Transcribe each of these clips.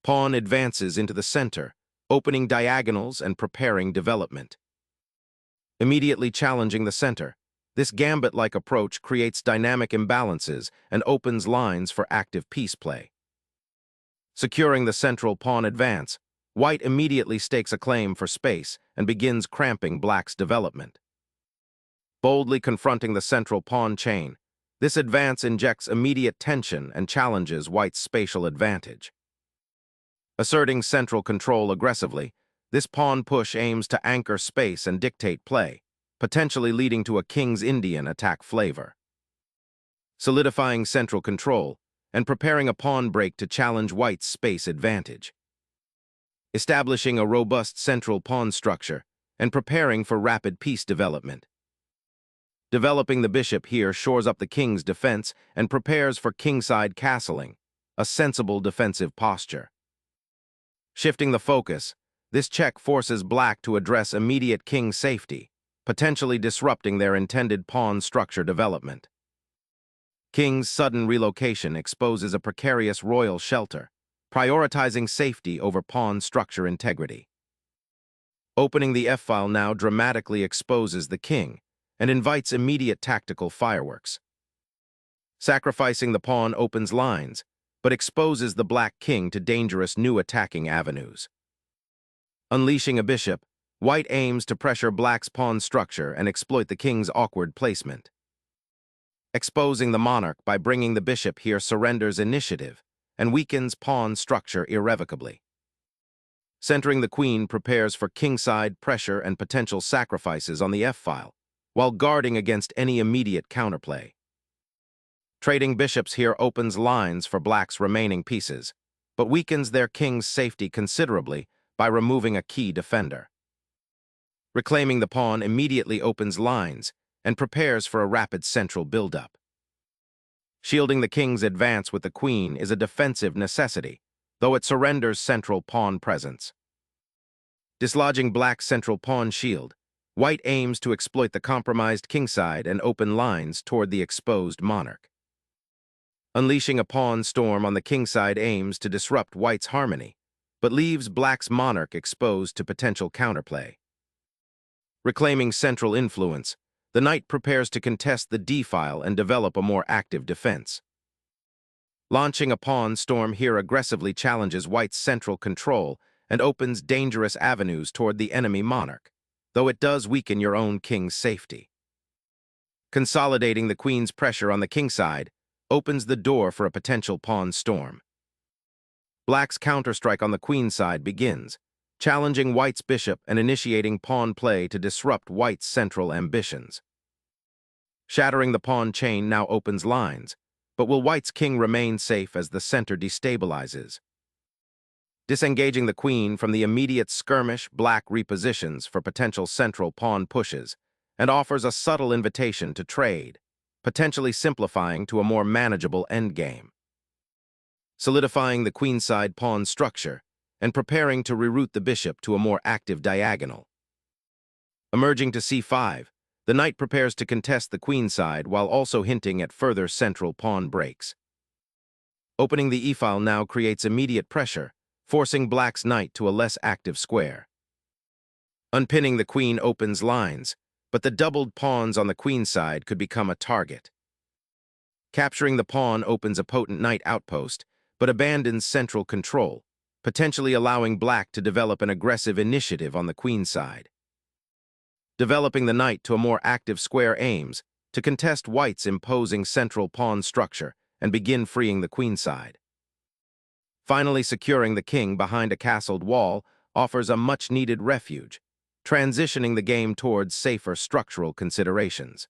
Pawn advances into the center, opening diagonals and preparing development. Immediately challenging the center, this gambit-like approach creates dynamic imbalances and opens lines for active piece play. Securing the central pawn advance, white immediately stakes a claim for space and begins cramping black's development. Boldly confronting the central pawn chain, this advance injects immediate tension and challenges white's spatial advantage. Asserting central control aggressively, this pawn push aims to anchor space and dictate play, potentially leading to a King's Indian attack flavor. Solidifying central control and preparing a pawn break to challenge white's space advantage. Establishing a robust central pawn structure and preparing for rapid piece development. Developing the bishop here shores up the king's defense and prepares for kingside castling, a sensible defensive posture. Shifting the focus, this check forces black to address immediate king safety, potentially disrupting their intended pawn structure development. King's sudden relocation exposes a precarious royal shelter, prioritizing safety over pawn structure integrity. Opening the f-file now dramatically exposes the king and invites immediate tactical fireworks. Sacrificing the pawn opens lines, but exposes the black king to dangerous new attacking avenues. Unleashing a bishop, white aims to pressure black's pawn structure and exploit the king's awkward placement. Exposing the monarch by bringing the bishop here surrenders initiative and weakens pawn structure irrevocably. Centering the queen prepares for kingside pressure and potential sacrifices on the f-file, while guarding against any immediate counterplay. Trading bishops here opens lines for black's remaining pieces, but weakens their king's safety considerably by removing a key defender. Reclaiming the pawn immediately opens lines and prepares for a rapid central buildup. Shielding the king's advance with the queen is a defensive necessity, though it surrenders central pawn presence. Dislodging black's central pawn shield, white aims to exploit the compromised kingside and open lines toward the exposed monarch. Unleashing a pawn storm on the kingside aims to disrupt white's harmony, but leaves black's monarch exposed to potential counterplay. Reclaiming central influence, the knight prepares to contest the d-file and develop a more active defense. Launching a pawn storm here aggressively challenges white's central control and opens dangerous avenues toward the enemy monarch, though it does weaken your own king's safety. Consolidating the queen's pressure on the kingside opens the door for a potential pawn storm. Black's counterstrike on the queen's side begins, challenging white's bishop and initiating pawn play to disrupt white's central ambitions. Shattering the pawn chain now opens lines, but will white's king remain safe as the center destabilizes? Disengaging the queen from the immediate skirmish, black repositions for potential central pawn pushes and offers a subtle invitation to trade, potentially simplifying to a more manageable endgame. Solidifying the queenside pawn structure and preparing to reroute the bishop to a more active diagonal. Emerging to c5, the knight prepares to contest the queenside while also hinting at further central pawn breaks. Opening the e-file now creates immediate pressure, forcing black's knight to a less active square. Unpinning the queen opens lines, but the doubled pawns on the queen's side could become a target. Capturing the pawn opens a potent knight outpost, but abandons central control, potentially allowing black to develop an aggressive initiative on the queen's side. Developing the knight to a more active square aims to contest white's imposing central pawn structure and begin freeing the queen's side. Finally, securing the king behind a castled wall offers a much-needed refuge, transitioning the game towards safer structural considerations.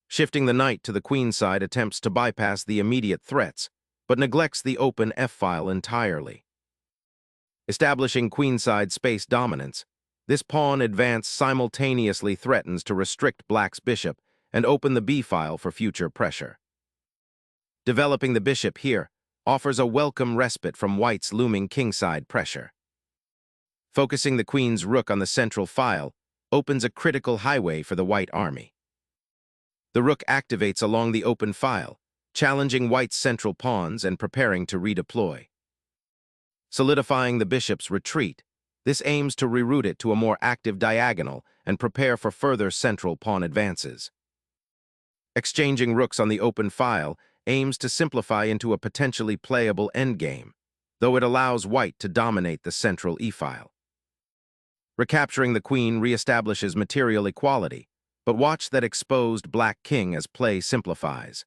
Shifting the knight to the queen's side attempts to bypass the immediate threats, but neglects the open f-file entirely. Establishing queenside space dominance, this pawn advance simultaneously threatens to restrict black's bishop and open the b-file for future pressure. Developing the bishop here offers a welcome respite from white's looming kingside pressure. Focusing the queen's rook on the central file opens a critical highway for the white army. The rook activates along the open file, challenging white's central pawns and preparing to redeploy. Solidifying the bishop's retreat, this aims to reroute it to a more active diagonal and prepare for further central pawn advances. Exchanging rooks on the open file aims to simplify into a potentially playable endgame, though it allows white to dominate the central e-file. Recapturing the queen reestablishes material equality, but watch that exposed black king as play simplifies.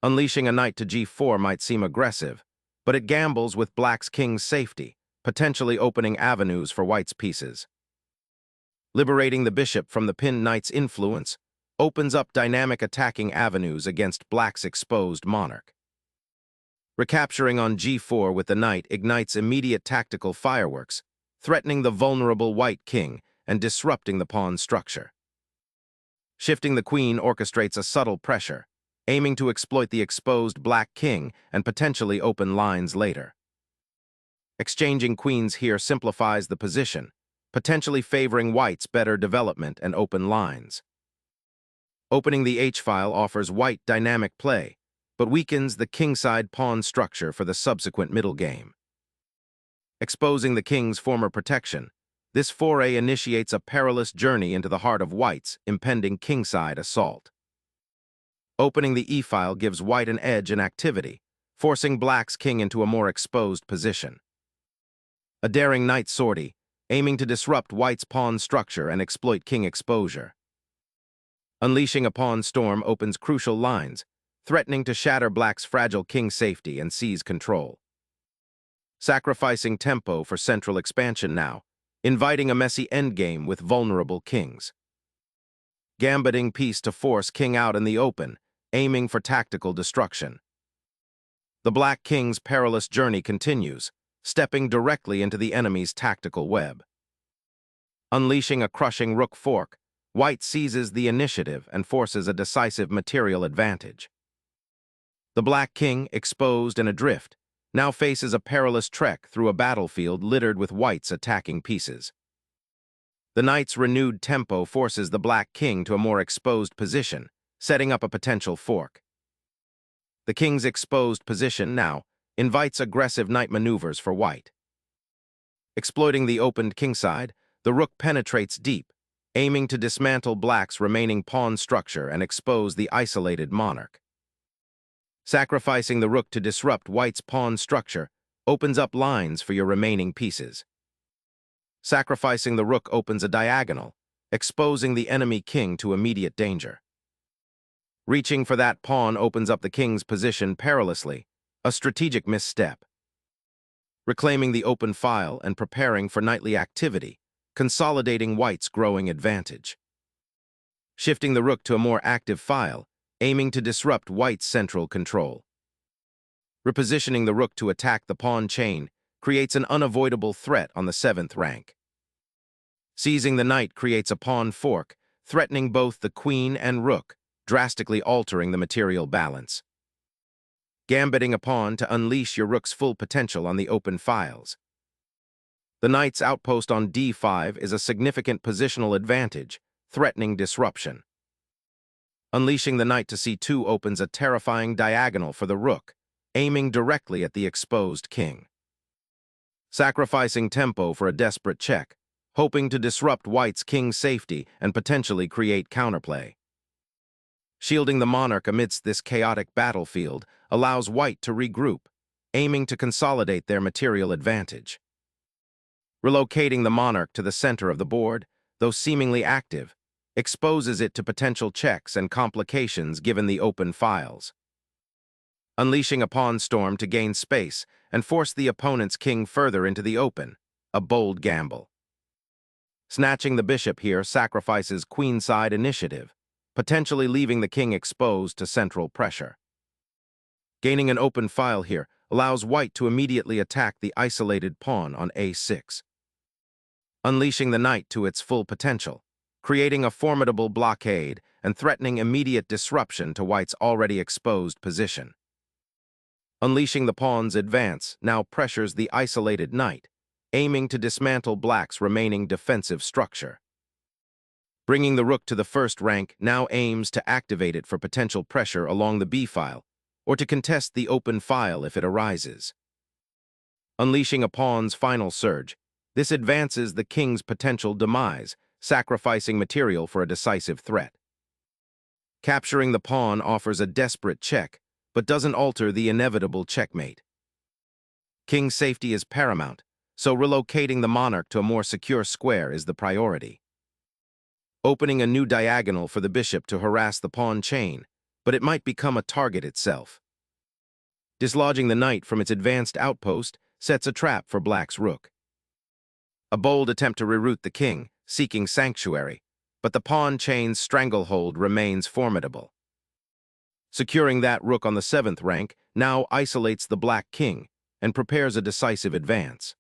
Unleashing a knight to g4 might seem aggressive, but it gambles with black's king's safety, potentially opening avenues for white's pieces. Liberating the bishop from the pinned knight's influence opens up dynamic attacking avenues against black's exposed monarch. Recapturing on g4 with the knight ignites immediate tactical fireworks, threatening the vulnerable white king and disrupting the pawn structure. Shifting the queen orchestrates a subtle pressure, aiming to exploit the exposed black king and potentially open lines later. Exchanging queens here simplifies the position, potentially favoring white's better development and open lines. Opening the h-file offers white dynamic play, but weakens the kingside pawn structure for the subsequent middle game. Exposing the king's former protection, this foray initiates a perilous journey into the heart of white's impending kingside assault. Opening the e-file gives white an edge in activity, forcing black's king into a more exposed position. A daring knight sortie, aiming to disrupt white's pawn structure and exploit king exposure. Unleashing a pawn storm opens crucial lines, threatening to shatter black's fragile king safety and seize control. Sacrificing tempo for central expansion now, inviting a messy endgame with vulnerable kings. Gambiting piece to force king out in the open, aiming for tactical destruction. The black king's perilous journey continues, stepping directly into the enemy's tactical web. Unleashing a crushing rook fork, white seizes the initiative and forces a decisive material advantage. The black king, exposed and adrift, now faces a perilous trek through a battlefield littered with white's attacking pieces. The knight's renewed tempo forces the black king to a more exposed position, setting up a potential fork. The king's exposed position now invites aggressive knight maneuvers for white. Exploiting the opened kingside, the rook penetrates deep, aiming to dismantle black's remaining pawn structure and expose the isolated monarch. Sacrificing the rook to disrupt white's pawn structure opens up lines for your remaining pieces. Sacrificing the rook opens a diagonal, exposing the enemy king to immediate danger. Reaching for that pawn opens up the king's position perilously, a strategic misstep. Reclaiming the open file and preparing for knightly activity, consolidating white's growing advantage. Shifting the rook to a more active file, aiming to disrupt white's central control. Repositioning the rook to attack the pawn chain creates an unavoidable threat on the 7th rank. Seizing the knight creates a pawn fork, threatening both the queen and rook, drastically altering the material balance. Gambiting a pawn to unleash your rook's full potential on the open files. The knight's outpost on d5 is a significant positional advantage, threatening disruption. Unleashing the knight to c2 opens a terrifying diagonal for the rook, aiming directly at the exposed king. Sacrificing tempo for a desperate check, hoping to disrupt white's king's safety and potentially create counterplay. Shielding the monarch amidst this chaotic battlefield allows white to regroup, aiming to consolidate their material advantage. Relocating the monarch to the center of the board, though seemingly active, exposes it to potential checks and complications given the open files. Unleashing a pawn storm to gain space and force the opponent's king further into the open, a bold gamble. Snatching the bishop here sacrifices queenside initiative, potentially leaving the king exposed to central pressure. Gaining an open file here allows white to immediately attack the isolated pawn on a6. Unleashing the knight to its full potential, creating a formidable blockade and threatening immediate disruption to white's already exposed position. Unleashing the pawn's advance now pressures the isolated knight, aiming to dismantle black's remaining defensive structure. Bringing the rook to the 1st rank now aims to activate it for potential pressure along the b-file, or to contest the open file if it arises. unleashing a pawn's final surge. This advances the king's potential demise, sacrificing material for a decisive threat. Capturing the pawn offers a desperate check, but doesn't alter the inevitable checkmate. King's safety is paramount, so relocating the monarch to a more secure square is the priority. Opening a new diagonal for the bishop to harass the pawn chain, but it might become a target itself. Dislodging the knight from its advanced outpost sets a trap for black's rook. A bold attempt to reroute the king, seeking sanctuary, but the pawn chain's stranglehold remains formidable. Securing that rook on the 7th rank now isolates the black king and prepares a decisive advance.